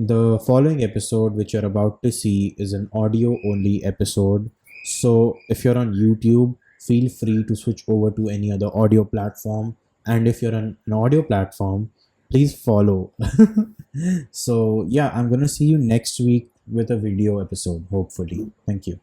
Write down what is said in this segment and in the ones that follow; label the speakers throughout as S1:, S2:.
S1: The following episode, which you're about to see, is an audio only episode. So, if you're on YouTube, feel free to switch over to any other audio platform. And if you're on an audio platform, please follow. So, yeah, I'm going to see you next week with a video episode, hopefully. Thank you.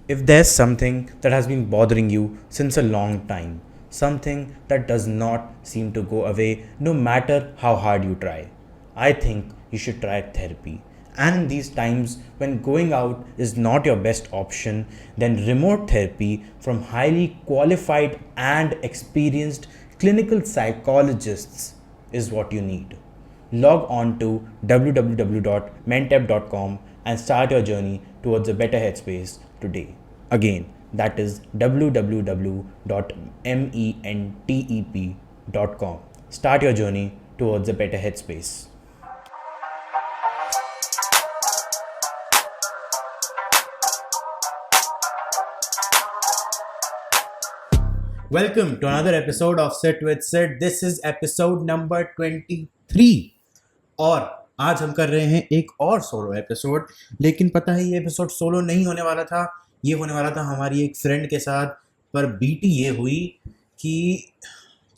S2: If there's something that has been bothering you since a long time, something that does not seem to go away no matter how hard you try, I think you should try therapy. And in these times when going out is not your best option, then remote therapy from highly qualified and experienced clinical psychologists is what you need. Log on to www.mentep.com and start your journey towards a better headspace today. Again, that is www.mentep.com. Start your journey towards a better headspace.
S1: Welcome to another episode of Sit with Sid. This is episode number 23 और आज हम कर रहे हैं एक और solo episode. लेकिन पता है ये एपिसोड सोलो नहीं होने वाला था, ये होने वाला था हमारी एक फ्रेंड के साथ. पर बीटी ये हुई कि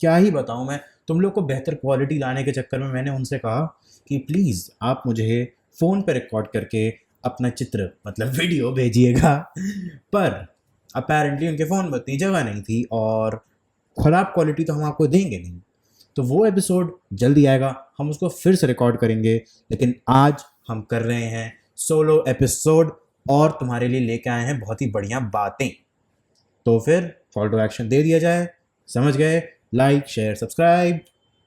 S1: क्या ही बताऊं मैं तुम लोग को बेहतर क्वालिटी लाने के चक्कर में मैंने उनसे कहा कि प्लीज़ आप मुझे फ़ोन पे रिकॉर्ड करके अपना चित्र मतलब वीडियो भेजिएगा. पर अपेरेंटली उनके फ़ोन में उतनी जगह नहीं थी और ख़राब क्वालिटी तो हम आपको देंगे नहीं. तो वो एपिसोड जल्दी आएगा, हम उसको फिर से रिकॉर्ड करेंगे. लेकिन आज हम कर रहे हैं सोलो एपिसोड और तुम्हारे लिए लेके आए हैं बहुत ही बढ़िया बातें. तो फिर कॉल टू एक्शन दे दिया जाए. समझ गए? Like share subscribe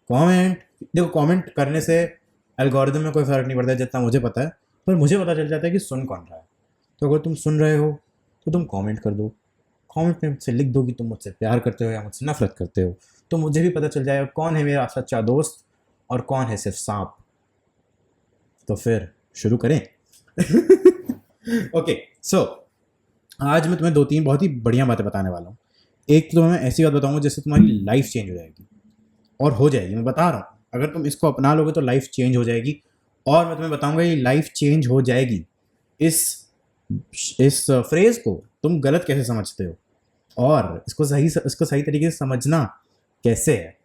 S1: comment. देखो कमेंट करने से एल्गोरिदम में कोई फ़र्क नहीं पड़ता है जितना मुझे पता है, पर मुझे पता चल जाता है कि सुन कौन रहा है. तो अगर तुम सुन रहे हो तो तुम कमेंट कर दो. कमेंट में मुझसे लिख दो कि तुम मुझसे प्यार करते हो या मुझसे नफरत करते हो, तो मुझे भी पता चल जाएगा कौन है मेरा सच्चा दोस्त और कौन है सिर्फ सांप. तो फिर शुरू करें. ओके सो आज मैं तुम्हें दो तीन बहुत ही बढ़िया बातें बताने वाला हूँ. एक तो मैं ऐसी बात बताऊँगा जिससे तुम्हारी लाइफ चेंज हो जाएगी और हो जाएगी. मैं बता रहा हूँ, अगर तुम इसको अपना लोगे तो लाइफ चेंज हो जाएगी. और मैं तुम्हें बताऊँगा ये लाइफ चेंज हो जाएगी, इस फ्रेज़ को तुम गलत कैसे समझते हो और इसको सही तरीके से समझना कैसे है.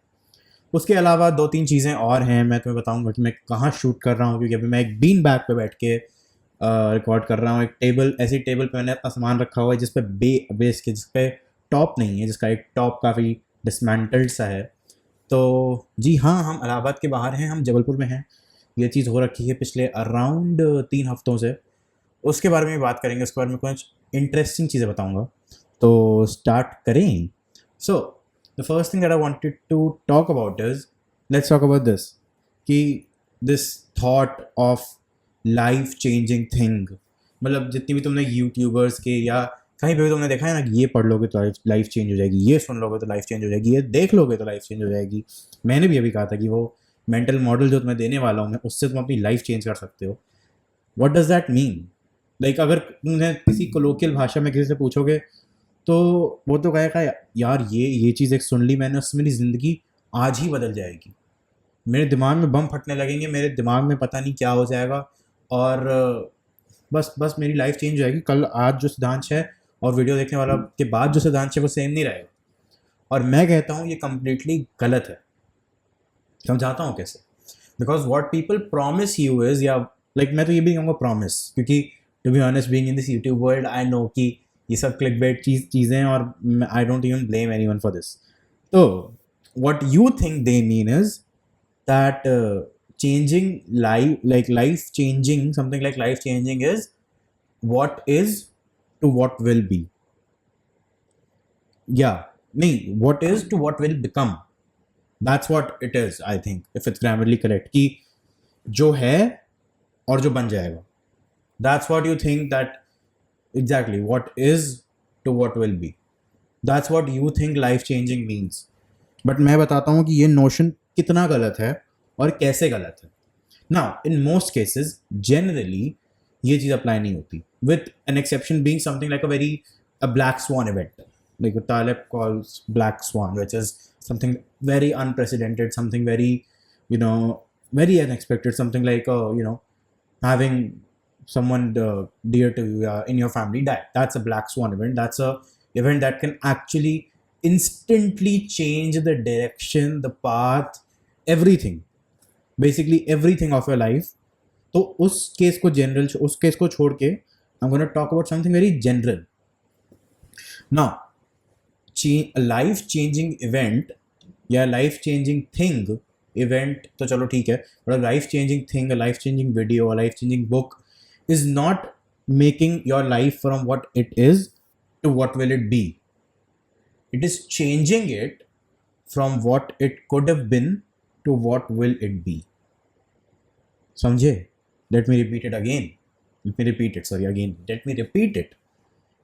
S1: उसके अलावा दो तीन चीज़ें और हैं. मैं तुम्हें बताऊंगा कि मैं कहाँ शूट कर रहा हूँ, क्योंकि अभी मैं एक बीन बैग पे बैठ के रिकॉर्ड कर रहा हूँ. एक ऐसी टेबल पे मैंने अपना सामान रखा हुआ है जिस पे बेस के जिस पे टॉप नहीं है, जिसका एक टॉप काफ़ी डिसमेंटल्ड सा है. तो जी हाँ, हम इलाहाबाद के बाहर हैं, हम जबलपुर में हैं. ये चीज़ हो रखी है पिछले अराउंड 3 हफ्तों से. उसके बारे में बात करेंगे, उसके बारे में कुछ इंटरेस्टिंग चीज़ें बताऊंगा. तो स्टार्ट करें. So the first thing that I wanted to talk about is, let's talk about this कि this thought of life changing thing. मतलब जितनी भी तुमने यूट्यूबर्स के या कहीं पे भी तुमने देखा है ना कि ये पढ़ लोगे तो लाइफ चेंज हो जाएगी, ये सुन लोगे तो लाइफ चेंज हो जाएगी, ये देख लोगे तो लाइफ चेंज हो जाएगी. मैंने भी अभी कहा था कि वो मेंटल मॉडल जो तुम्हें देने वाला हूँ मैं, उससे तुम अपनी लाइफ चेंज कर सकते हो. What does that mean? Like अगर तुमने किसी कोलोकियल भाषा में किसी से पूछोगे तो वो तो कहेगा यार ये चीज़ एक सुन ली मैंने, उससे मेरी ज़िंदगी आज ही बदल जाएगी, मेरे दिमाग में बम फटने लगेंगे, मेरे दिमाग में पता नहीं क्या हो जाएगा और बस मेरी लाइफ चेंज हो जाएगी. कल आज जो सिद्धांश है और वीडियो देखने वाला के बाद जो सिद्धांश है वो सेम नहीं रहेगा. और मैं कहता हूँ ये कम्प्लीटली गलत है. समझाता हूँ कैसे. Because what people promise you is, या लाइक मैं तो ये भी कहूँगा प्रॉमिस, क्योंकि to be honest being in this YouTube world I know कि ये सब क्लिकबेट चीज़ें हैं और I don't even blame anyone for this. तो what you think they mean is that changing life changing, something like life changing is what is to what will be. या नहीं, what is to what will become. That's what it is, I think, if it's Grammarly correct, कि जो है और जो बन जाएगा. That's what you think that exactly what is to what will be. That's what you think life changing means. But मैं बताता हूँ कि ये notion कितना गलत है और कैसे गलत है. Now, in most cases, generally ये चीज़ apply नहीं होती. With an exception being something like a black swan event. Like what Taleb calls black swan, which is something very unprecedented, something very, very unexpected, something like, having someone dear to you in your family die. That's a black swan event. That's a event that can actually instantly change the direction, the path, everything, basically everything of your life. तो उस case को general, उस case को छोड़ के I'm going to talk about something very general. Now, a life changing event या life changing thing, event तो चलो ठीक है, but life changing thing, life changing video, life changing book is not making your life from what it is to what will it be. It is changing it from what it could have been to what will it be. समझे? Let me repeat it again. Let me repeat it.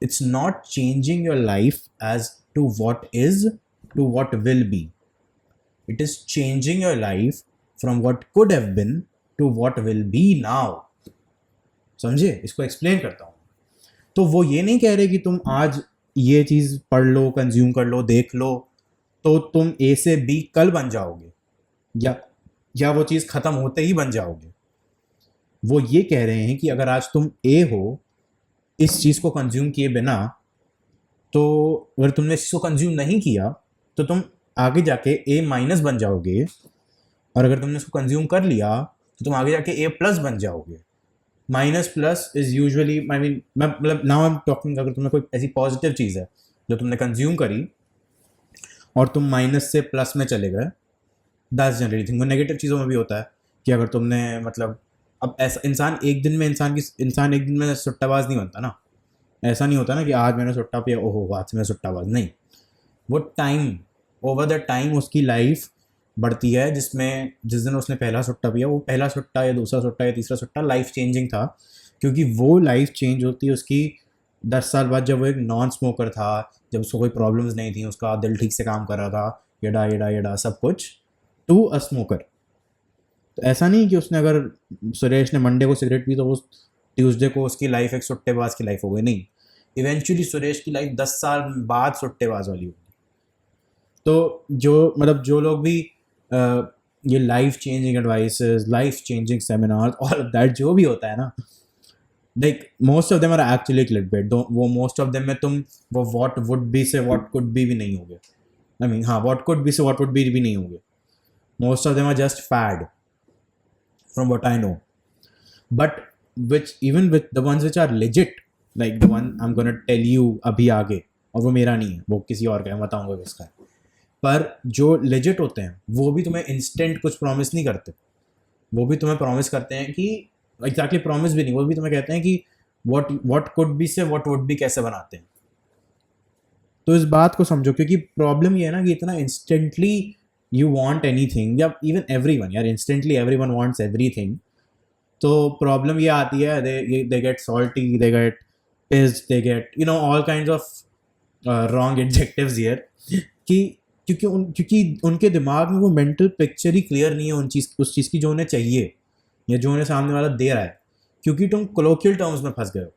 S1: It's not changing your life as to what is to what will be. It is changing your life from what could have been to what will be now. समझे? इसको explain करता हूँ. तो वो ये नहीं कह रहे कि तुम आज ये चीज़ पढ़ लो, कंज्यूम कर लो, देख लो, तो तुम ए से बी कल बन जाओगे, या वो चीज़ ख़त्म होते ही बन जाओगे. वो ये कह रहे हैं कि अगर आज तुम ए हो, इस चीज़ को कंज्यूम किए बिना, तो अगर तुमने इसको कंज्यूम नहीं किया तो तुम आगे जाके ए माइनस बन जाओगे, और अगर तुमने इसको कंज्यूम कर लिया तो तुम आगे जाके ए प्लस बन जाओगे. Minus plus is usually, I mean, मैं मतलब नाउ आई एम टॉकिंग, अगर तुमने कोई ऐसी पॉजिटिव चीज़ है जो तुमने कंज्यूम करी और तुम माइनस से प्लस में चले गए, दैट्स जनरली थिंग. वो नेगेटिव चीज़ों में भी होता है कि अगर तुमने, मतलब, अब ऐसा इंसान एक दिन में सुट्टाबाज नहीं बनता ना. ऐसा नहीं होता ना कि आज मैंने सुट्टा पिया, ओहो आज से मैं सुट्टाबाज. नहीं, वो टाइम, ओवर द टाइम उसकी लाइफ बढ़ती है, जिसमें जिस दिन उसने पहला सुट्टा पिया, वो पहला सुट्टा या दूसरा सुट्टा या तीसरा सुट्टा लाइफ चेंजिंग था, क्योंकि वो लाइफ चेंज होती है उसकी 10 साल बाद, जब वो एक नॉन स्मोकर था, जब उसको कोई प्रॉब्लम्स नहीं थी, उसका दिल ठीक से काम कर रहा था, यडा सब कुछ, टू अ स्मोकर. तो ऐसा नहीं कि उसने, अगर सुरेश ने मंडे को सिगरेट पी तो वो ट्यूसडे को उसकी लाइफ एक सुट्टेबाज की लाइफ हो गई. नहीं, इवेंचुअली सुरेश की लाइफ 10 साल बाद सुट्टेबाज वाली होगी. तो जो लोग भी ये life changing advices, life changing seminars, all of that जो भी होता है ना, like most of them are actually clickbait. वो मोस्ट ऑफ देम में तुम वो what would be say what could be भी नहीं होगे. आई मीन, हाँ, what could be say what would be भी नहीं होगे. Most of them are just fad from what I know, but even with the ones which are legit, like the one I'm gonna tell you अभी आगे, और वो मेरा नहीं है, वो किसी और का है, बताऊंगा किसका है. पर जो legit होते हैं वो भी तुम्हें instant कुछ promise नहीं करते. वो भी तुम्हें promise करते हैं कि exactly promise भी नहीं, वो भी तुम्हें कहते हैं कि what could be से what would be कैसे बनाते हैं. तो इस बात को समझो, क्योंकि प्रॉब्लम ये है ना कि इतना instantly you want anything, या even everyone, यार, instantly everyone wants everything. तो प्रॉब्लम ये आती है, they get salty, they get pissed, they get, all kinds of wrong adjectives here, कि क्योंकि उनके दिमाग में वो मेंटल पिक्चर ही क्लियर नहीं है उस चीज़ की जो उन्हें चाहिए, या जो उन्हें सामने वाला दे रहा है. क्योंकि तुम कोलोकियल टर्म्स में फंस गए हो,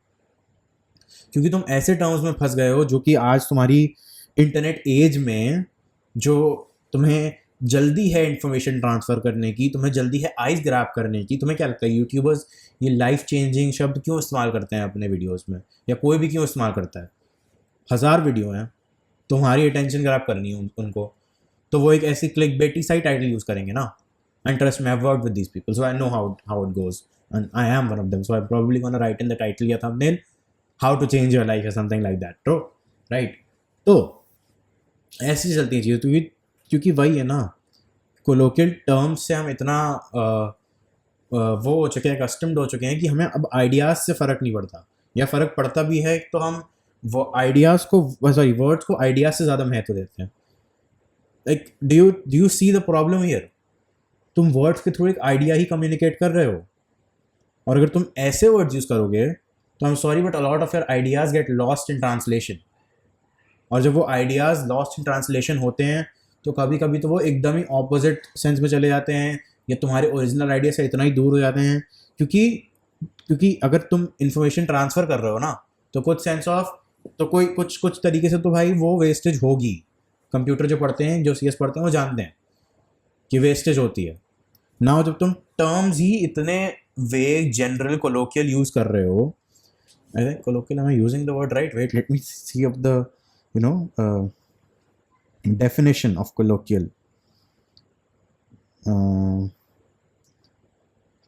S1: क्योंकि तुम ऐसे टर्म्स में फंस गए हो जो कि आज तुम्हारी इंटरनेट एज में, जो तुम्हें जल्दी है इन्फॉर्मेशन ट्रांसफ़र करने की, तुम्हें जल्दी है आइज ग्रैब करने की. तुम्हें क्या लगता है यूट्यूबर्स ये लाइफ चेंजिंग शब्द क्यों इस्तेमाल करते हैं अपने वीडियोस में, या कोई भी क्यों इस्तेमाल करता है? 1000 वीडियो हैं, तुम्हारी अटेंशन ग्रैब करनी है उनको, तो वो एक ऐसी क्लिकबेटी साइट टाइटल यूज़ करेंगे ना. And trust me, I have worked with these people, so I know how it goes, and I am one of them, so I probably gonna write in the title या thumbnail how to change your life या something like that. True, right? तो ऐसी चलती है चीज़ें, क्योंकि वही है ना, कोलोकियल टर्म्स से हम इतना वो हो चुके हैं, कस्टम्ड हो चुके हैं, कि हमें अब आइडियाज़ से फ़र्क नहीं पड़ता, या फ़र्क पड़ता भी है तो हम वो आइडियाज़ को, वर्ड्स को आइडियाज़ से ज़्यादा महत्व देते हैं. Like do you see the problem here? तुम वर्ड्स के थ्रू एक आइडिया ही कम्युनिकेट कर रहे हो, और अगर तुम ऐसे वर्ड्स यूज़ करोगे तो I am sorry but a lot of your ideas get lost in translation. और जब वो आइडियाज़ लॉस्ट इन ट्रांसलेशन होते हैं तो कभी कभी तो वो एकदम ही ऑपोजिट सेंस में चले जाते हैं, या तुम्हारे ओरिजिनल आइडिया से इतना ही दूर हो जाते हैं. क्योंकि अगर तुम इन्फॉर्मेशन ट्रांसफ़र कर रहे हो ना, तो कुछ सेंस ऑफ, तो कोई कुछ तरीके से तो भाई वो वेस्टेज होगी. कंप्यूटर जो पढ़ते हैं, जो CS पढ़ते हैं, वो जानते हैं कि वेस्टेज होती है. ना जब तुम टर्म्स ही इतने वेग जनरल कोलोकियल यूज कर रहे हो, I think colloquial, am I using the word right? Wait, let me see up the, definition of colloquial.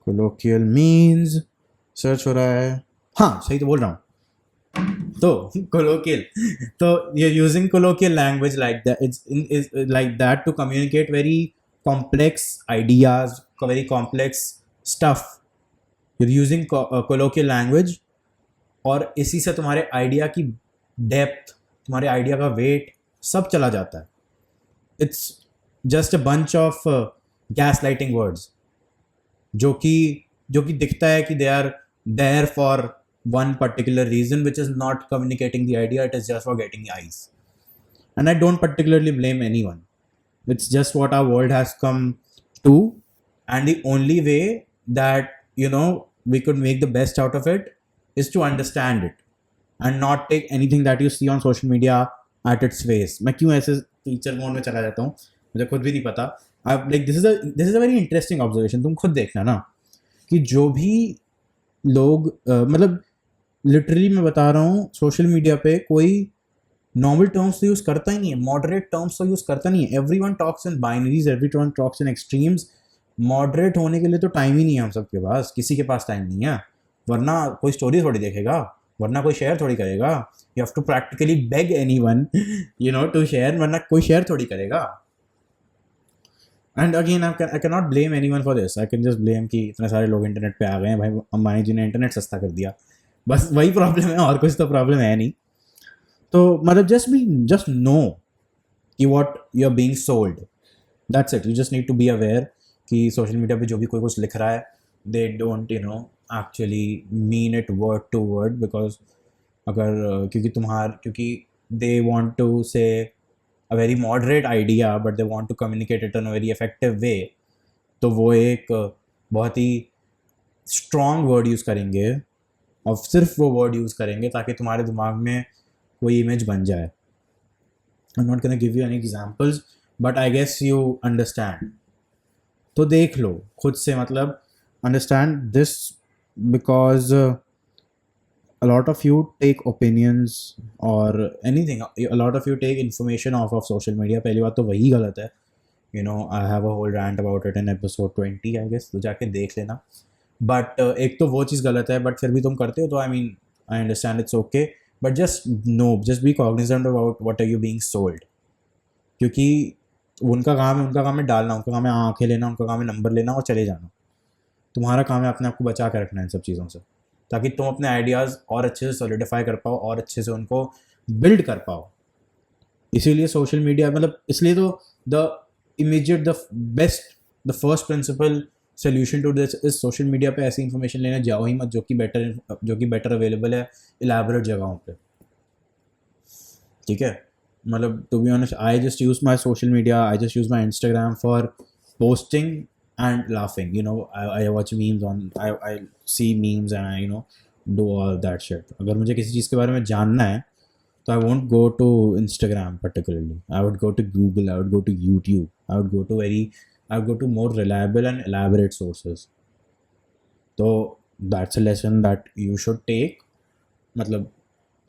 S1: Colloquial means, search हो रहा है, हाँ सही तो बोल रहा हूँ. तो colloquial, तो you're using colloquial language like that. It's like that to communicate very complex ideas, very complex stuff. You're using colloquial language, और इसी से तुम्हारे आइडिया की डेप्थ, तुम्हारे आइडिया का वेट सब चला जाता है. It's just a bunch of gas lighting words जो कि दिखता है कि they are there for one particular reason which is not communicating the idea, it is just for getting eyes. And I don't particularly blame anyone. It's just what our world has come to, and the only way that we could make the best out of it is to understand it and not take anything that you see on social media at its face. मैं क्यों ऐसे teacher mode में चला जाता हूँ मुझे खुद भी नहीं पता. Like this is a very interesting observation. तुम खुद देखना ना कि जो भी लोग मतलब लिटरली मैं बता रहा हूँ सोशल मीडिया पे कोई नॉर्मल टर्म्स तो यूज़ करता ही नहीं है, मॉडरेट टर्म्स तो यूज़ करता नहीं है. Every one talks in binaries, every one talks in extremes. Moderate होने के लिए तो टाइम ही नहीं है हम सबके पास, किसी के पास टाइम नहीं है. वरना कोई स्टोरी थोड़ी देखेगा, वरना कोई शेयर थोड़ी करेगा. You have to practically beg anyone to share, वरना कोई शेयर थोड़ी करेगा. And again I can not blame anyone for this. I can just blame कि इतने सारे लोग इंटरनेट पे आ गए हैं भाई, अंबानी जी ने इंटरनेट सस्ता कर दिया, बस वही प्रॉब्लम है, और कुछ तो प्रॉब्लम है नहीं. तो मतलब just know कि what you are being sold. That's it. You just need to be aware कि social media पे जो भी कोई कुछ लिख रहा है they don't actually mean it word to word, because अगर क्योंकि they want to say a very moderate idea but they want to communicate it in a very effective way, तो वो एक बहुत ही strong word यूज़ करेंगे और सिर्फ वो word यूज़ करेंगे ताकि तुम्हारे दिमाग में कोई इमेज बन जाए. I'm not gonna give you any examples, but I guess you understand. तो देख लो खुद से, मतलब understand this, because a lot of you take opinions or anything, a lot of you take information off of social media. पहली बात तो वही गलत है. I have a whole rant about it in episode 20, I guess, तो जाके देख लेना. But एक तो वो चीज़ गलत है, but फिर भी तुम करते हो, तो I mean I understand, it's okay. But just be cognizant about what are you being sold. क्योंकि उनका काम है डालना, उनका काम है आंखें लेना, उनका काम है नंबर लेना और चले जाना. तुम्हारा काम है अपने आप को बचा कर रखना इन सब चीज़ों से, ताकि तुम अपने आइडियाज़ और अच्छे से सॉलिडिफाई कर पाओ और अच्छे से उनको बिल्ड कर पाओ. इसीलिए सोशल मीडिया, मतलब इसलिए तो the immediate the first principle solution to this is social media पे ऐसी इन्फॉर्मेशन लेने जाओ ही मत जो कि बेटर अवेलेबल है इलैबोरेट जगहों पे. ठीक है, मतलब to be honest I just use my social media, I just use my Instagram for posting and laughing. I watch memes on, I see memes and I do all that shit. अगर मुझे किसी चीज़ के बारे में जानना है तो I won't go to Instagram particularly. I would go to Google, I would go to YouTube, I would go to more reliable and elaborate sources. तो that's a lesson that you should take. मतलब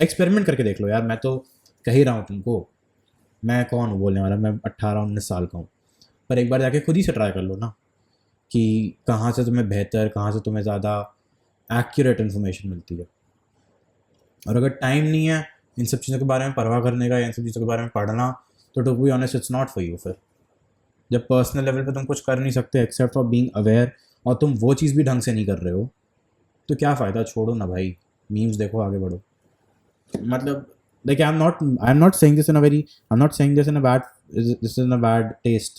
S1: experiment करके देख लो यार. मैं तो कह ही रहा हूँ तुमको, मैं कौन हूँ बोलने वाला, मैं 18-19 साल का हूँ, पर एक बार जाके खुद ही से ट्राई कर लो ना कि कहाँ से तुम्हें बेहतर, कहाँ से तुम्हें ज़्यादा एक्यूरेट इन्फॉर्मेशन मिलती है. और अगर टाइम नहीं है इन सब चीज़ों के बारे में परवाह करने का या इन सब चीज़ों के बारे में पढ़ना, तो to be honest it's not for you. फिर जब पर्सनल लेवल पे तुम कुछ कर नहीं सकते एक्सेप्ट फॉर बीइंग अवेयर, और तुम वो चीज़ भी ढंग से नहीं कर रहे हो, तो क्या फ़ायदा. छोड़ो ना भाई, मीम्स देखो, आगे बढ़ो. मतलब like I'm not saying this in a bad taste.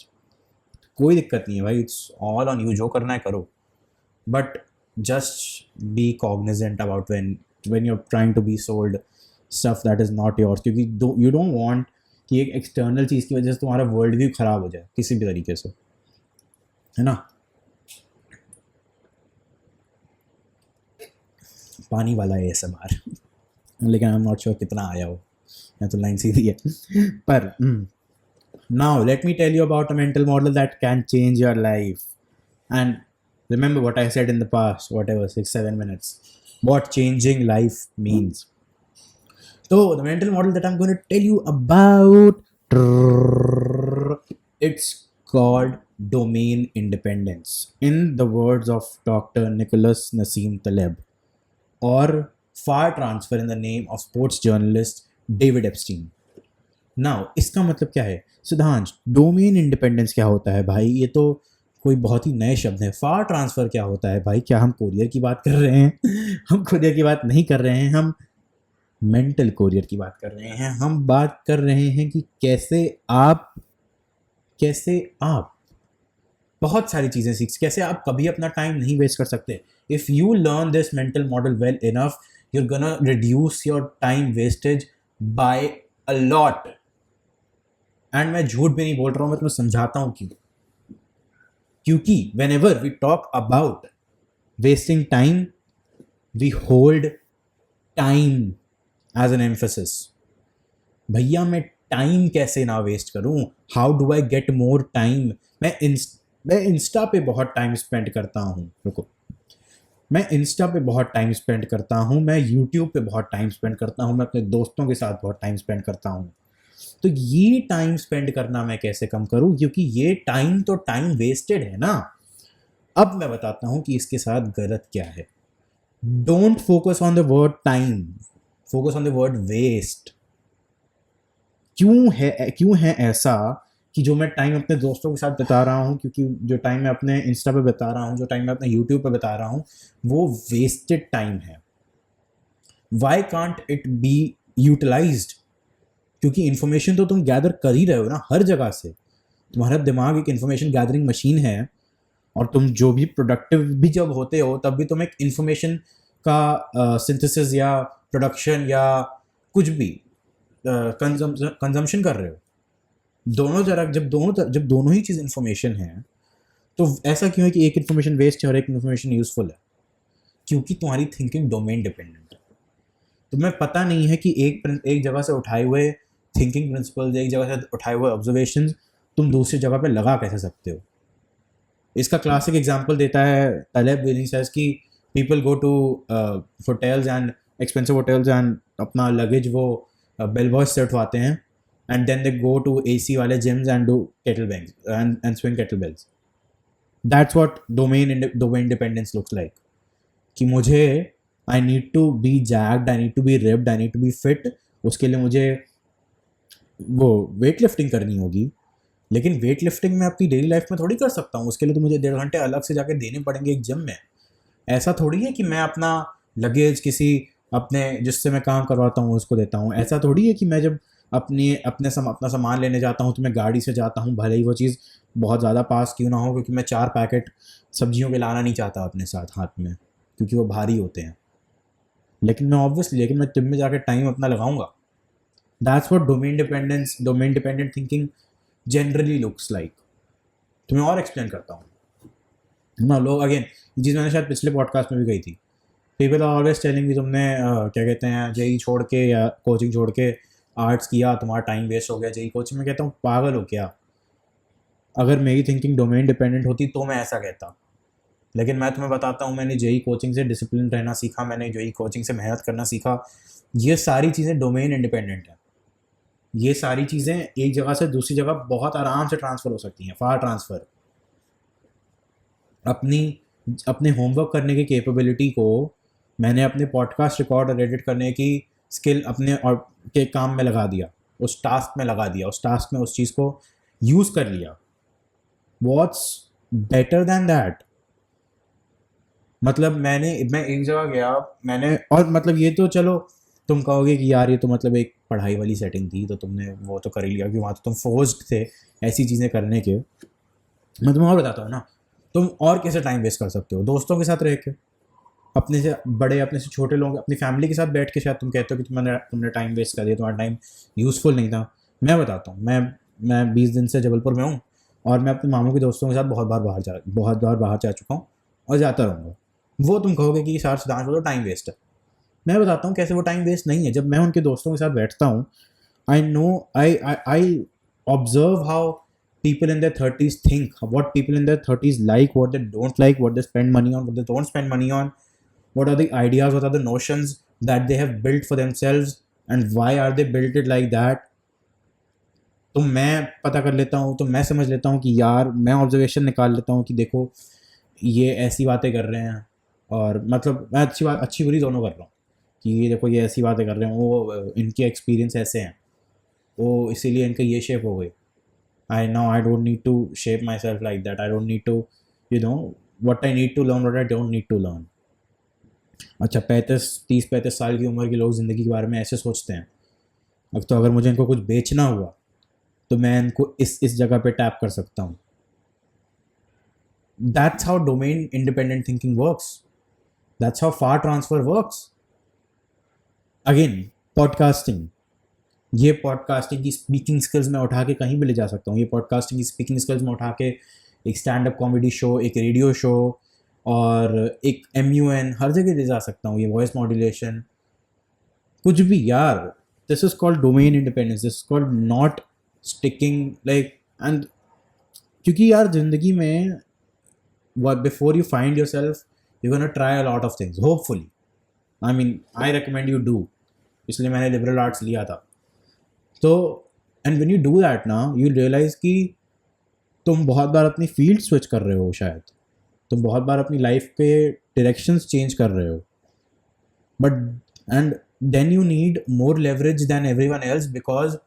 S1: कोई दिक्कत नहीं है भाई, इट्स ऑल ऑन यू, जो करना है करो, but just be cognizant about when you're trying to be sold stuff that is not yours, क्योंकि you don't want कि एक एक्सटर्नल चीज़ की वजह से तुम्हारा वर्ल्ड व्यू ख़राब हो जाए किसी भी तरीके से, है ना. पानी वाला ASMR लेकिन आई एम नॉट श्योर कितना आया हो, या तो लाइन सीधी है. पर now let me tell you about a mental model that can change your life. And Remember what I said in the past, whatever, 6-7 minutes, what changing life means. So the mental model that I'm going to tell you about, it's called domain independence. In the words of Dr. Nicholas Nassim Taleb, or far transfer in the name of sports journalist David Epstein. Now इसका मतलब क्या है सिद्धांश? Domain independence क्या होता है भाई? ये तो कोई बहुत ही नए शब्द है. फार ट्रांसफ़र क्या होता है भाई? क्या हम कोरियर की बात कर रहे हैं? हम कोरियर की बात नहीं कर रहे हैं, हम मेंटल कोरियर की बात कर रहे हैं. हम बात कर रहे हैं कि कैसे आप बहुत सारी चीज़ें कैसे आप कभी अपना टाइम नहीं वेस्ट कर सकते. If you learn this mental model well enough, you're gonna reduce your time wastage by a lot. And मैं झूठ भी नहीं बोल रहा हूँ, मैं तुम्हें समझाता हूँ क्यों. क्योंकि whenever we talk about wasting time, we hold time as an emphasis. भैया मैं टाइम कैसे ना वेस्ट करूँ? How do I get more time? मैं इंस्टा पे बहुत टाइम स्पेंड करता हूँ. रुको, मैं इंस्टा पे बहुत टाइम स्पेंड करता हूँ, मैं यूट्यूब पे बहुत टाइम स्पेंड करता हूँ, मैं अपने दोस्तों के साथ बहुत टाइम स्पेंड करता हूँ. तो ये टाइम स्पेंड करना मैं कैसे कम करूँ? क्योंकि ये टाइम तो टाइम वेस्टेड है ना. अब मैं बताता हूँ कि इसके साथ गलत क्या है. Don't focus on the word time, focus on the word waste. क्यों है ऐसा कि जो मैं टाइम अपने दोस्तों के साथ बिता रहा हूँ, क्योंकि जो टाइम मैं अपने इंस्टा पे बिता रहा हूँ, जो टाइम मैं अपने यूट्यूब पे बिता रहा हूँ, वो वेस्टेड टाइम है. Why can't it be utilised? क्योंकि इन्फॉर्मेशन तो तुम गैदर कर ही रहे हो ना हर जगह से. तुम्हारा दिमाग एक इन्फॉर्मेशन गैदरिंग मशीन है, और तुम जो भी प्रोडक्टिव भी जब होते हो तब भी तुम एक इन्फॉर्मेशन का सिंथेसिस या प्रोडक्शन या कुछ भी कंजम्पशन कर रहे हो. दोनों जरा जब दोनों ही चीज़ इन्फॉर्मेशन है, तो ऐसा क्यों है कि एक इन्फॉर्मेशन वेस्ट है और एक इन्फॉर्मेशन यूजफुल है? क्योंकि तुम्हारी थिंकिंग डोमेन डिपेंडेंट है. तुम्हें पता नहीं है कि एक जगह से उठाए हुए थिंकिंग प्रिंसिपल्स, एक जगह से उठाए हुए ऑब्जर्वेशंस तुम दूसरी जगह पे लगा कैसे सकते हो. इसका क्लासिक एग्जांपल देता है तलेब व्हील. सेज कि people go to hotels and expensive hotels and अपना लगेज वो बेल बॉयज से उठवाते हैं, and then they go to AC वाले gyms and do kettlebells and swing kettlebells. That's what domain independence looks like. कि मुझे I need to be jacked, I need to be ripped, I need to be fit. उसके लिए मुझे वो weight lifting करनी होगी. लेकिन वेट लिफ्टिंग मैं अपनी डेली लाइफ में थोड़ी कर सकता हूँ. उसके लिए तो मुझे 1.5 घंटे अलग से जाके देने पड़ेंगे एक जिम में. ऐसा थोड़ी है कि मैं अपना लगेज किसी अपने जिससे मैं काम करवाता हूँ उसको देता हूँ. ऐसा थोड़ी है कि मैं जब अपना सामान लेने जाता हूँ तो मैं गाड़ी से जाता हूँ, भले ही वो चीज़ बहुत ज़्यादा पास क्यों ना हो, क्योंकि मैं 4 पैकेट सब्जियों के लाना नहीं चाहता अपने साथ हाथ में, क्योंकि वो भारी होते हैं. लेकिन मैं जिम में जाकर टाइम अपना लगाऊंगा. That's what domain dependent thinking generally looks like. तुम्हें और एक्सप्लेन करता हूँ ना. लोग अगेन ये चीज़ मैंने शायद पिछले पॉडकास्ट में भी कही थी. पीपल आर ऑलवेज टेलिंग कि तुमने क्या कहते हैं जेई छोड़ के या कोचिंग छोड़ के आर्ट्स किया, तुम्हारा टाइम वेस्ट हो गया जेई कोचिंग में. कहता हूँ पागल हो क्या? अगर मेरी थिंकिंग डोमेन डिपेंडेंट होती तो मैं ऐसा कहता. लेकिन मैं तुम्हें बताता हूँ, मैंने जेई कोचिंग से डिसिप्लिन रहना सीखा, मैंने जेई कोचिंग से मेहनत करना सीखा. ये सारी चीज़ें डोमेन इंडिपेंडेंट हैं. ये सारी चीज़ें एक जगह से दूसरी जगह बहुत आराम से ट्रांसफ़र हो सकती हैं. फार ट्रांसफ़र. अपने होमवर्क करने की कैपेबिलिटी को मैंने अपने पॉडकास्ट रिकॉर्ड और एडिट करने की स्किल अपने और के काम में लगा दिया, उस टास्क में लगा दिया, उस टास्क में उस चीज़ को यूज़ कर लिया. What's better than that? मतलब मैं एक जगह गया, और मतलब ये तो चलो तुम कहोगे कि यार ये तो मतलब एक पढ़ाई वाली सेटिंग थी तो तुमने वो तो कर ही लिया, क्योंकि वहाँ तो तुम फोर्स्ड थे ऐसी चीज़ें करने के. मैं तुम्हें और बताता हूँ ना, तुम और कैसे टाइम वेस्ट कर सकते हो. दोस्तों के साथ रह के, अपने से बड़े अपने से छोटे लोग, अपनी फैमिली के साथ बैठ के शायद तुम कहते हो कि तुमने टाइम वेस्ट कर दिया, तुम्हारा टाइम यूज़फुल नहीं था. मैं बताता हूँ, मैं 20 दिन से जबलपुर में हूँ और मैं अपने मामू के दोस्तों के साथ बहुत बार बाहर जा चुका हूँ और जाता रहूँगा. वो तुम कहोगे कि सार सिद्धांत वो तो टाइम वेस्ट है. मैं बताता हूँ कैसे वो टाइम वेस्ट नहीं है. जब मैं उनके दोस्तों के साथ बैठता हूँ, I observe how people in their 30s think, what people in their 30s like, what they don't like, what they spend money on, what they don't spend money on, what are the ideas, what are the notions that they have built for themselves, and why are they built it like that. तो मैं पता कर लेता हूँ, तो मैं समझ लेता हूँ कि यार मैं ऑब्जर्वेशन निकाल लेता हूँ कि देखो ये ऐसी बातें कर रहे हैं, और मतलब मैं अच्छी बुरी दोनों कर रहा हूँ कि ये देखो ये ऐसी बातें कर रहे हैं, वो इनके एक्सपीरियंस ऐसे हैं, वो इसीलिए इनका ये शेप हो गई. I don't need to shape myself like that. I don't need to, what I need to learn, what I don't need to learn. अच्छा 30-35 साल की उम्र के लोग ज़िंदगी के बारे में ऐसे सोचते हैं. अब तो अगर मुझे इनको कुछ बेचना हुआ तो मैं इनको इस जगह पे टैप कर सकता हूँ. That's how domain independent thinking works. That's how far transfer works. Again, podcasting. ये पॉडकास्टिंग की स्पीकिंग स्किल्स मैं उठा के कहीं भी ले जा सकता हूँ. ये पॉडकास्टिंग की स्पीकिंग स्किल्स मैं उठा के एक स्टैंड अप कॉमेडी शो, एक रेडियो शो और एक MUN हर जगह ले जा सकता हूँ. ये वॉइस मॉड्यूलेशन कुछ भी यार. This is called domain independence. This is called not sticking like. And क्योंकि यार ज़िंदगी में before you find your self you gonna try a lot of things hopefully. I recommend you do. इसलिए मैंने liberal arts लिया था. तो and when you do that ना यू रियलाइज़ कि तुम बहुत बार अपनी फील्ड स्विच कर रहे हो, शायद तुम बहुत बार अपनी लाइफ के डायरेक्शंस चेंज कर रहे हो. But and then you need more leverage than everyone else. Because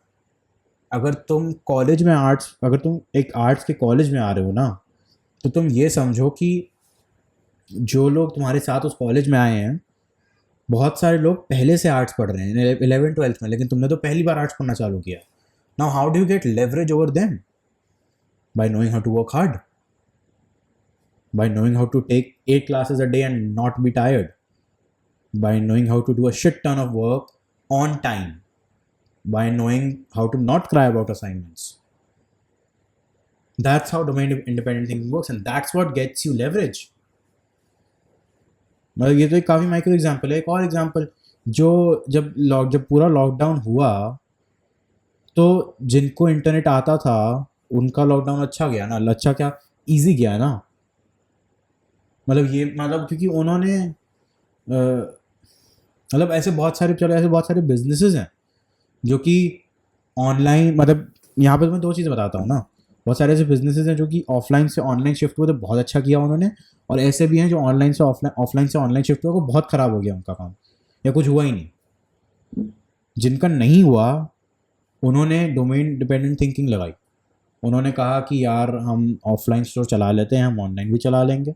S1: अगर तुम कॉलेज में अगर तुम एक आर्ट्स के कॉलेज में आ रहे हो ना, तो तुम ये समझो कि जो लोग तुम्हारे साथ उस कॉलेज में आए हैं, बहुत सारे लोग पहले से आर्ट्स पढ़ रहे हैं 11th-12th में, लेकिन तुमने तो पहली बार आर्ट्स पढ़ना चालू किया. Now how do you get leverage over them? By knowing how to work hard, by knowing how to take 8 classes a day and not be tired, by knowing how to do a shit ton of work on time, by knowing how to not cry about assignments. That's how domain independent thinking works, and that's what gets you leverage. मतलब ये तो एक काफ़ी micro example है. एक और example, जब पूरा लॉकडाउन हुआ तो जिनको इंटरनेट आता था उनका लॉकडाउन अच्छा गया ना. अच्छा क्या, इजी गया ना. मतलब क्योंकि उन्होंने मतलब ऐसे बहुत सारे बिजनेसेस हैं जो कि ऑनलाइन, मतलब यहाँ पर मैं 2 चीज़ें बताता हूँ ना. बहुत सारे ऐसे बिजनेसेस हैं जो कि ऑफलाइन से ऑनलाइन शिफ्ट हुए तो बहुत अच्छा किया उन्होंने, और ऐसे भी हैं जो ऑफलाइन से ऑनलाइन शिफ्ट हुआ, वो बहुत ख़राब हो गया उनका काम, या कुछ हुआ ही नहीं. जिनका नहीं हुआ उन्होंने डोमेन डिपेंडेंट थिंकिंग लगाई. उन्होंने कहा कि यार हम ऑफलाइन स्टोर चला लेते हैं, हम ऑनलाइन भी चला लेंगे.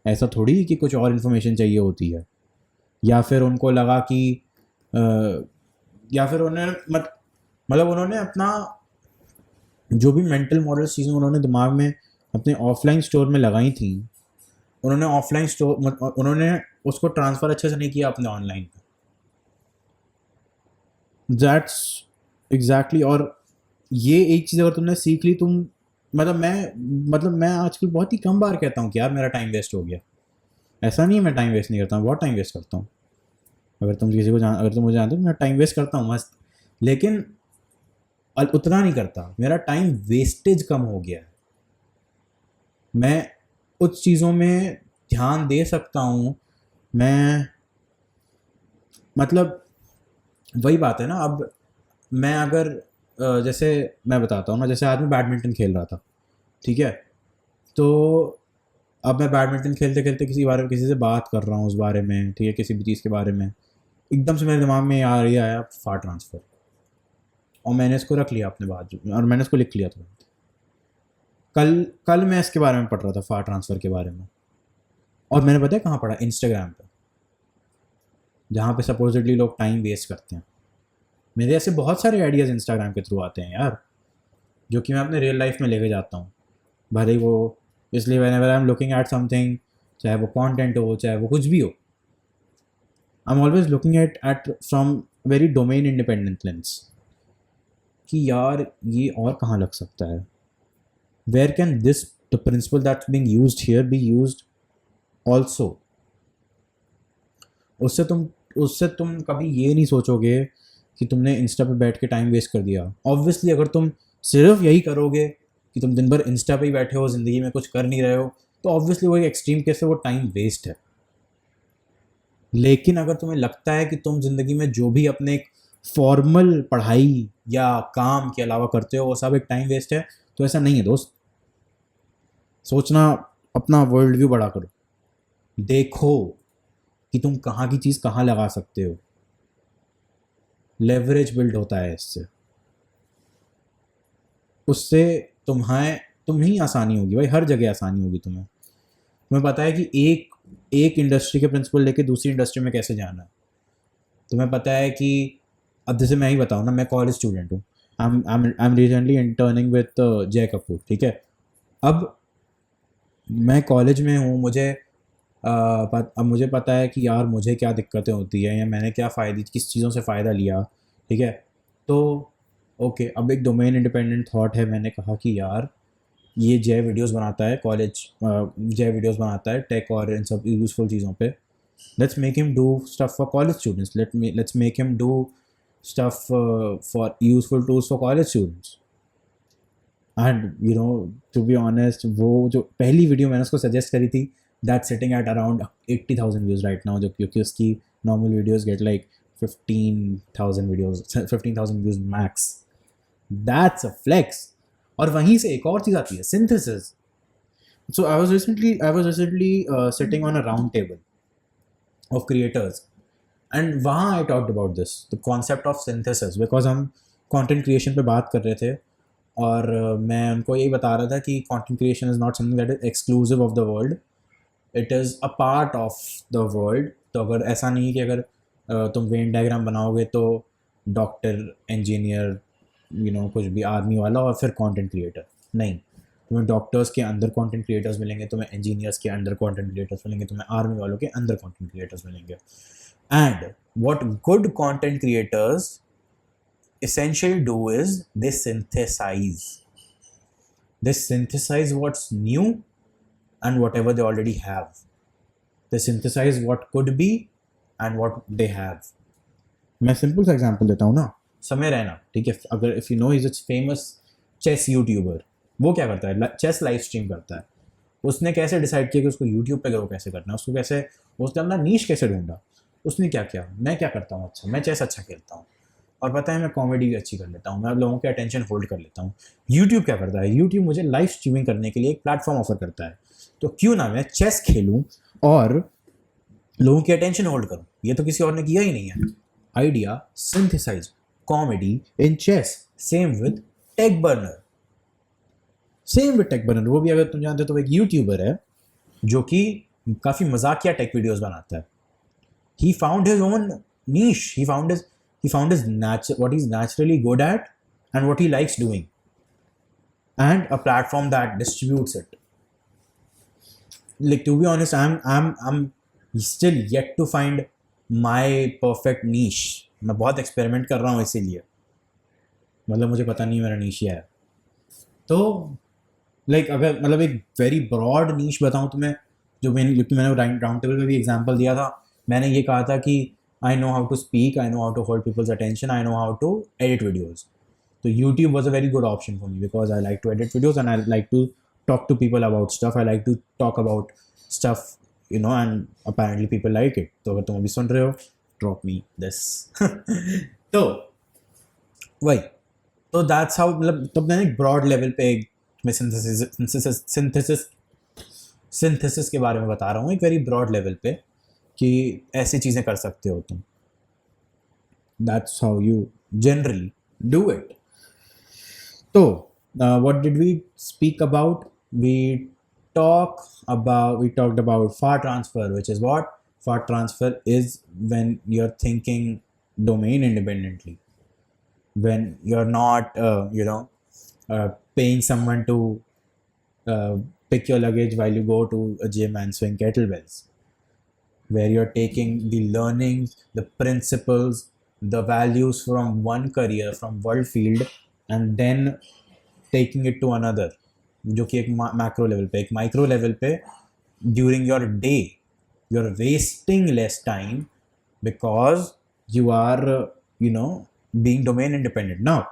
S1: ऐसा थोड़ी कि कुछ और इन्फॉर्मेशन चाहिए होती है. या फिर उनको लगा कि या फिर उन्होंने अपना जो भी मेंटल मॉडल चीज़ें उन्होंने दिमाग में अपने ऑफलाइन स्टोर में लगाई थी, उन्होंने उसको ट्रांसफ़र अच्छे से नहीं किया अपने ऑनलाइन पे. That's exactly. और ये एक चीज़ अगर तुमने सीख ली, तुम मैं आजकल बहुत ही कम बार कहता हूँ कि यार मेरा टाइम वेस्ट हो गया. ऐसा नहीं है मैं टाइम वेस्ट नहीं करता हूँ, बहुत टाइम वेस्ट करता हूँ. अगर तुम मुझे जानते हो मैं टाइम वेस्ट करता हूँ मस्त, लेकिन उतना नहीं करता. मेरा टाइम वेस्टेज कम हो गया है. मैं उस चीज़ों में ध्यान दे सकता हूँ. मैं मतलब वही बात है ना. अब मैं अगर जैसे मैं बताता हूँ ना, जैसे आज मैं बैडमिंटन खेल रहा था, ठीक है. तो अब मैं बैडमिंटन खेलते खेलते किसी से बात कर रहा हूँ उस बारे में, ठीक है, किसी भी चीज़ के बारे में. एकदम से मेरे दिमाग में ये आया फार ट्रांसफ़र, और मैंने इसको रख लिया अपने बाजू में, और मैंने इसको लिख लिया तुरंत. कल मैं इसके बारे में पढ़ रहा था, फार ट्रांसफ़र के बारे में. और मैंने पता है कहाँ पढ़ा? इंस्टाग्राम पे, जहाँ पे सपोजिटली लोग टाइम वेस्ट करते हैं. मेरे ऐसे बहुत सारे आइडियाज़ इंस्टाग्राम के थ्रू आते हैं यार, जो कि मैं अपने रियल लाइफ में लेके जाता हूँ. भले वो इसलिए whenever I am looking at something, चाहे वो कंटेंट हो, चाहे वो कुछ भी हो, I am always looking at from very domain independent lens कि यार ये और कहाँ लग सकता है. Where can this the principle that's being used here be used also. उससे तुम कभी ये नहीं सोचोगे कि तुमने इंस्टा पे बैठ के टाइम वेस्ट कर दिया. ऑब्वियसली अगर तुम सिर्फ यही करोगे कि तुम दिन भर इंस्टा पे ही बैठे हो, ज़िंदगी में कुछ कर नहीं रहे हो, तो ऑब्वियसली वो एक एक्सट्रीम केस है, वो टाइम वेस्ट है। लेकिन अगर तुम्हें लगता है कि तुम ज़िंदगी में जो भी अपने एक फॉर्मल पढ़ाई या काम के अलावा करते हो वो सब एक टाइम वेस्ट है, तो ऐसा नहीं है दोस्त। सोचना, अपना वर्ल्ड व्यू बड़ा करो, देखो कि तुम कहाँ की चीज़ कहाँ लगा सकते हो। लेवरेज बिल्ड होता है इससे, उससे तुम्हें आसानी होगी भाई, हर जगह आसानी होगी तुम्हें पता है कि एक इंडस्ट्री के प्रिंसिपल लेके दूसरी इंडस्ट्री में कैसे जाना है। तुम्हें पता है कि अब जैसे मैं ही बताऊँ ना, मैं कॉलेज स्टूडेंट हूँ, I am recently interning with जय कपूर, ठीक है। अब मैं कॉलेज में हूँ, अब मुझे पता है कि यार मुझे क्या दिक्कतें होती है या मैंने क्या फ़ायदे, किस चीज़ों से फ़ायदा लिया, ठीक है। तो ओके, अब एक डोमेन इंडिपेंडेंट थॉट है, मैंने कहा कि यार ये जय वीडियोस बनाता है, जय वीडियोस बनाता है टेक और इन सब यूज़फुल चीज़ों पे, let's make him do stuff for college students, let's make him do stuff for useful tools for college students. And to be honest, वो जो पहली वीडियो मैंने उसको सजेस्ट करी थी, that sitting at around 80,000 views right now, जो क्योंकि उसकी normal videos get like 15,000 views max. That's a flex. और वहीं से एक और चीज़ आती है, synthesis. So I was recently sitting on a round table of creators, and वहाँ I talked about this, the concept of synthesis, because हम कंटेंट क्रिएशन पे बात कर रहे थे। और मैं उनको यही बता रहा था कि content creation is not something that is exclusive of the world, it is a part of the world. तो अगर ऐसा नहीं है कि अगर तुम वेन डायग्राम बनाओगे तो डॉक्टर, इंजीनियर, कुछ भी आर्मी वाला और फिर कंटेंट क्रिएटर, नहीं। तुम्हें डॉक्टर्स के अंदर कंटेंट क्रिएटर्स मिलेंगे, तुम्हें इंजीनियर्स के अंदर कंटेंट क्रिएटर्स मिलेंगे, तुम्हें आर्मी वालों के अंदर कंटेंट क्रिएटर्स मिलेंगे। And what good content creators essentially do is they synthesize what's new and whatever they already have. They synthesize what could be and what they have. मैं simple सा example देता हूँ ना, समय रैना, ठीक है। अगर if you know, is a famous chess YouTuber. वो क्या करता है, चेस लाइव स्ट्रीम करता है। उसने कैसे डिसाइड किया कि उसको यूट्यूब पे ग्रो कैसे करना है, उसने अपना नीश कैसे ढूंढा। उसने क्या किया, मैं क्या करता हूँ, अच्छा मैं चेस अच्छा खेलता हूँ, और पता है मैं कॉमेडी भी अच्छी कर लेता हूँ, मैं लोगों के अटेंशन होल्ड कर लेता हूँ। यूट्यूब क्या करता है, यूट्यूब मुझे लाइव स्ट्रीमिंग करने के लिए एक प्लेटफॉर्म ऑफर करता है, तो क्यों ना मैं चेस खेलूँ और लोगों की अटेंशन होल्ड करूँ। ये तो किसी और ने किया ही नहीं है। Idea, synthesise comedy in chess. Same with Tech Burner, वो भी अगर तुम जानते हो तो एक यूट्यूबर है जो कि काफ़ी मजाकिया टेक वीडियोस बनाता है। He found his own niche. He found his what he's naturally good at and what he likes doing, and a platform that distributes it. Like, to be honest, I'm still yet to find my perfect niche. मैं बहुत experiment कर रहा हूँ, इसीलिए मतलब मुझे पता नहीं मेरा नीश क्या है। तो अगर एक वेरी ब्रॉड नीश बताऊँ तुम्हें, क्योंकि मैंने राउंड टेबल में भी एग्जांपल दिया था, मैंने ये कहा था कि I know how to speak, I know how to hold people's attention, I know how to edit videos. तो YouTube was a very good option for me, because I like to edit videos and I like to talk to people about stuff, I like to talk about stuff, and apparently people like it. तो अगर तुम अभी सुन रहे हो, drop me this. तो वही, तो that's how, तो मैंने एक ब्रॉड लेवल पे मैं सिंथेसिस के बारे में बता रहा हूँ, एक वेरी ब्रॉड लेवल पे, कि ऐसी चीज़ें कर सकते हो तुम। That's how you generally do it. तो what did we speak about, we talked about far transfer, which is what far transfer is, when you're thinking domain independently, when you're not paying someone to pick your luggage while you go to a gym and swing kettlebells, where you're taking the learnings, the principles, the values from one career, from world field, and then taking it to another, जो कि एक macro level पे, एक micro level पे, during your day you're wasting less time because you are being domain independent. Now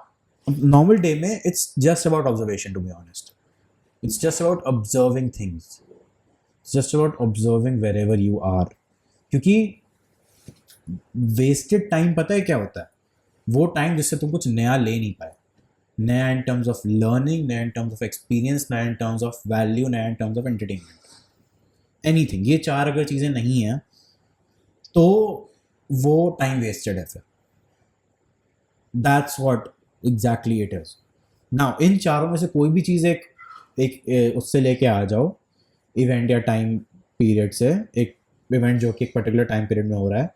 S1: normal day में it's just about observation, to be honest. It's just about observing things, it's just about observing wherever you are. क्योंकि wasted time पता है क्या होता है? वो time जिससे तुम कुछ नया ले नहीं पाए. नया इन टर्म्स ऑफ लर्निंग, नया इन टर्म्स ऑफ एक्सपीरियंस, नया इन टर्म्स ऑफ वैल्यू, नया in terms of entertainment. Anything. ये चार अगर चीज़ें नहीं हैं तो वो टाइम वेस्टेड है फिर. That's what exactly it is. Now in चारों में से कोई भी चीज़ एक उससे लेके आ जाओ, इवेंट या टाइम पीरियड से. एक इवेंट जो कि एक पर्टिकुलर टाइम पीरियड में हो रहा है,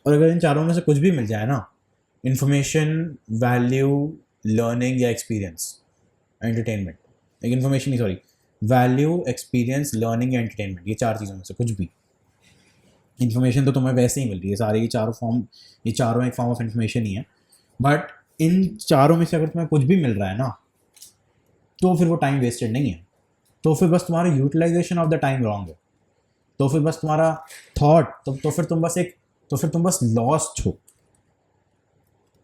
S1: और अगर इन चारों में से कुछ भी मिल जाए ना, इंफॉर्मेशन, वैल्यू, लर्निंग या एक्सपीरियंस, एंटरटेनमेंट. एक इन्फॉर्मेशन नहीं, सॉरी, वैल्यू, एक्सपीरियंस, लर्निंग या एंटरटेनमेंट, ये चार चीज़ों में से कुछ भी. इन्फॉर्मेशन तो तुम्हें वैसे ही मिल रही है, सारे ये चारों एक फॉर्म ऑफ इन्फॉर्मेशन ही है. बट इन चारों में से अगर तुम्हें कुछ भी मिल रहा है ना, तो फिर वो टाइम वेस्टेड नहीं है. तो फिर बस तुम्हारा utilisation of the time wrong है. तो फिर बस तुम्हारा थॉट, तो फिर तुम बस लॉस्ट हो.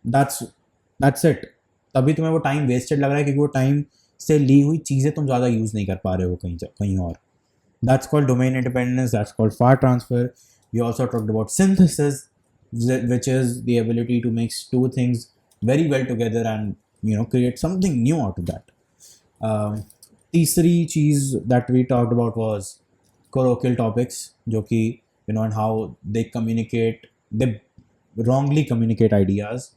S1: That's it. तभी तुम्हें वो टाइम वेस्टेड लग रहा है, क्योंकि वो टाइम से ली हुई चीज़ें तुम ज़्यादा यूज़ नहीं कर पा रहे हो कहीं और. That's called domain independence. That's called file transfer. We also talked about synthesis, which is the ability to mix two things very well together and create something new out of that. तीसरी चीज़ that we talked about was colloquial topics, जो कि and how they wrongly communicate ideas,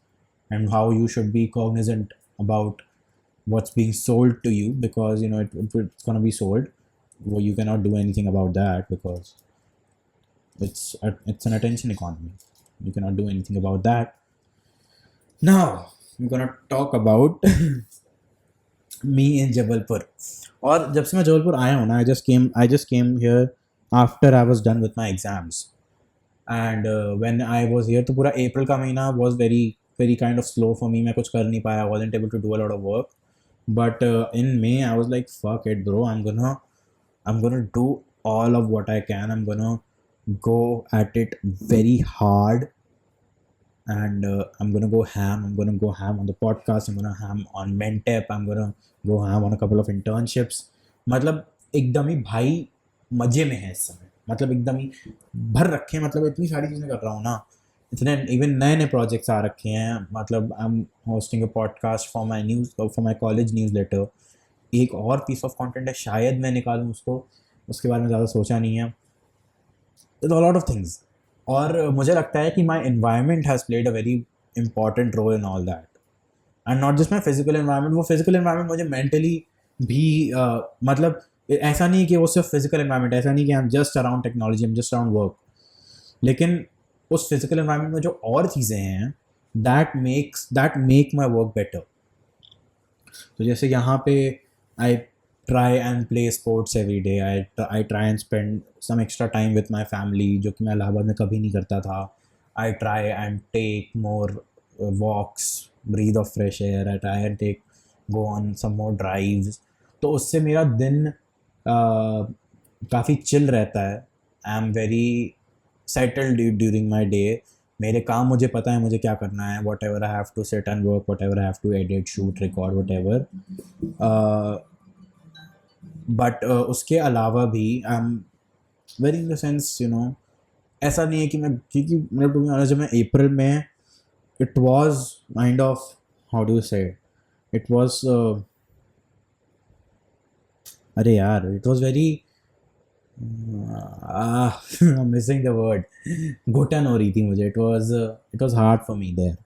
S1: and how you should be cognizant about what's being sold to you, because it's going to be sold. Well, you cannot do anything about that, because it's an attention economy. You cannot do anything about that. Now we're gonna talk about me in Jabalpur. और जब से मैं जबलपुर आया हूँ ना, I just came here after I was done with my exams. And when I was here, तो पूरा अप्रैल का महीना was very very kind of slow for me. मैं कुछ कर नहीं पाया. I wasn't able to do a lot of work. But in May I was like, fuck it bro, I'm gonna do all of what I can. I'm gonna go at it very hard, and I'm gonna go ham. I'm gonna go ham on the podcast. I'm gonna ham on Mentep. I'm gonna go ham on a couple of internships. मतलब एकदम ही भाई मजे में है इस समय. मतलब एकदम ही भर रखे हैं. मतलब इतनी सारी चीज़ें कर रहा हूँ ना, इतने इवन नए नए प्रोजेक्ट्स आ रखे हैं. मतलब I am hosting a podcast for my college newsletter. एक और पीस ऑफ कंटेंट है, शायद मैं निकालूँ उसको. उसके बारे में ज़्यादा सोचा नहीं है. Lot of things. और मुझे लगता है कि my environment has played a very important role in all that. And not just my physical environment. वो फिजिकल एनवायरनमेंट मुझे मेंटली भी मतलब ऐसा नहीं कि वो सिर्फ फिजिकल एनवायरनमेंट, ऐसा नहीं कि I am just around technology, I am just around work. लेकिन उस फिजिकल एनवायरनमेंट में जो और चीज़ें हैं, that make my work better. तो जैसे यहाँ पे आई try and play sports every day. I try and spend some extra time with my family, जो कि मैं इलाहाबाद में कभी नहीं करता था. I try and take more walks, breathe of fresh air. I try and go on some more drives. तो उससे मेरा दिन काफ़ी चिल रहता है. I am very settled during my day. मेरे काम मुझे पता है मुझे क्या करना है. Whatever I have to sit and work, whatever I have to edit, shoot, record, whatever. But उसके अलावा भी I am very in the sense ऐसा नहीं है कि मैं, क्योंकि मतलब टू बी ऑनेस्ट जब मैं अप्रैल में, it was kind of, how do you say, it was अरे यार, it was very missing the word, घुटन हो रही थी मुझे. It was hard for me there.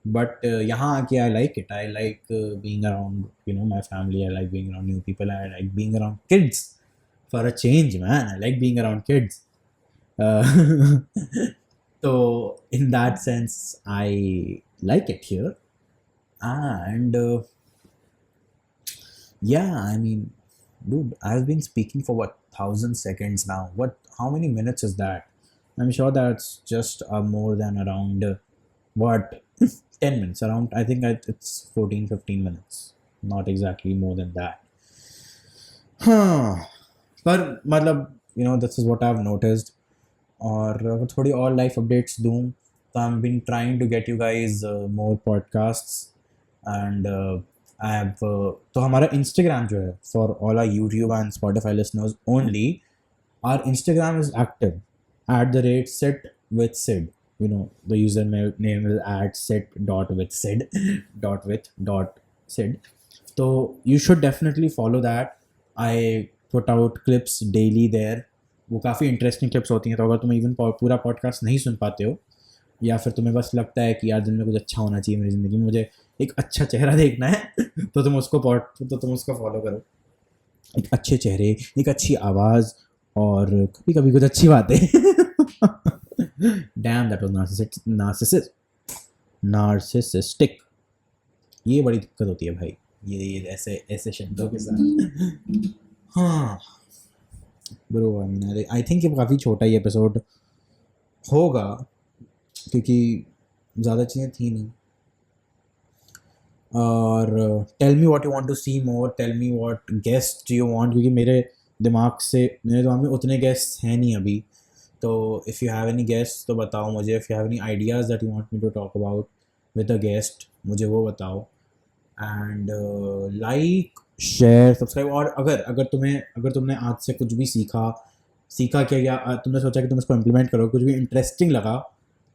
S1: But यहाँ आके I like it. I like being around my family. I like being around new people. I like being around kids for a change, man. I like being around kids. So in that sense, I like it here. And yeah, I mean, dude, I've been speaking for what, 1,000 seconds now. How many minutes is that? I'm sure that's just more than around what 10 minutes around. I think it's 14-15 minutes, not exactly more than that. पर मतलब this is what I've noticed. और अगर थोड़ी और life updates दूँ, तो I've been trying to get you guys more podcasts. And I have तो हमारा इंस्टाग्राम जो है for all our YouTube and Spotify listeners only, our Instagram is active @sit_with_sid. You know, the user name is @sit.with_sid. So you should definitely follow that. I put out clips daily there. वो काफ़ी interesting clips होती हैं, तो अगर तुम even पूरा podcast नहीं सुन पाते हो, या फिर तुम्हें बस लगता है कि यार दिन में कुछ अच्छा होना चाहिए मेरी ज़िंदगी में, मुझे एक अच्छा चेहरा देखना है तो तुम उसको फॉलो करो. एक अच्छे चेहरे, एक अच्छी आवाज़, और कभी कभी कुछ अच्छी बातें. Dam that was narcissistic. ये बड़ी दिक्कत होती है भाई, ये ऐसे ऐसे शब्दों के साथ. हाँ ब्रो, आई थिंक ये काफ़ी छोटा ही एपिसोड होगा क्योंकि ज़्यादा चीज़ें थी नहीं. और tell me what you want to see more, tell me what guest you want, क्योंकि मेरे दिमाग में उतने गेस्ट हैं नहीं अभी. तो if you have any guest तो बताओ मुझे. If you have any ideas that you want me to talk about with a guest, मुझे वो बताओ. And like share subscribe. और अगर तुमने आज से कुछ भी सीखा क्या, या तुमने सोचा कि तुम इसको इम्प्लीमेंट करो, कुछ भी इंटरेस्टिंग लगा,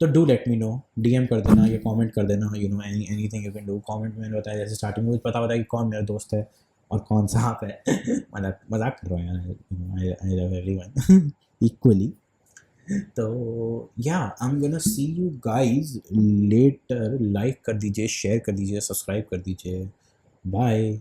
S1: तो do let me know. DM कर देना या कमेंट कर देना. You know, anything you can do. Comment में मैंने बताया, जैसे स्टार्टिंग में मुझे पता होता है कि कौन मेरा दोस्त है और कौन सा आप है. मजाक कर रहा हूँ यार. I love everyone equally. तो या I am gonna see you guys letter. Like कर दीजिए, शेयर कर दीजिए, सब्सक्राइब कर दीजिए. बाय.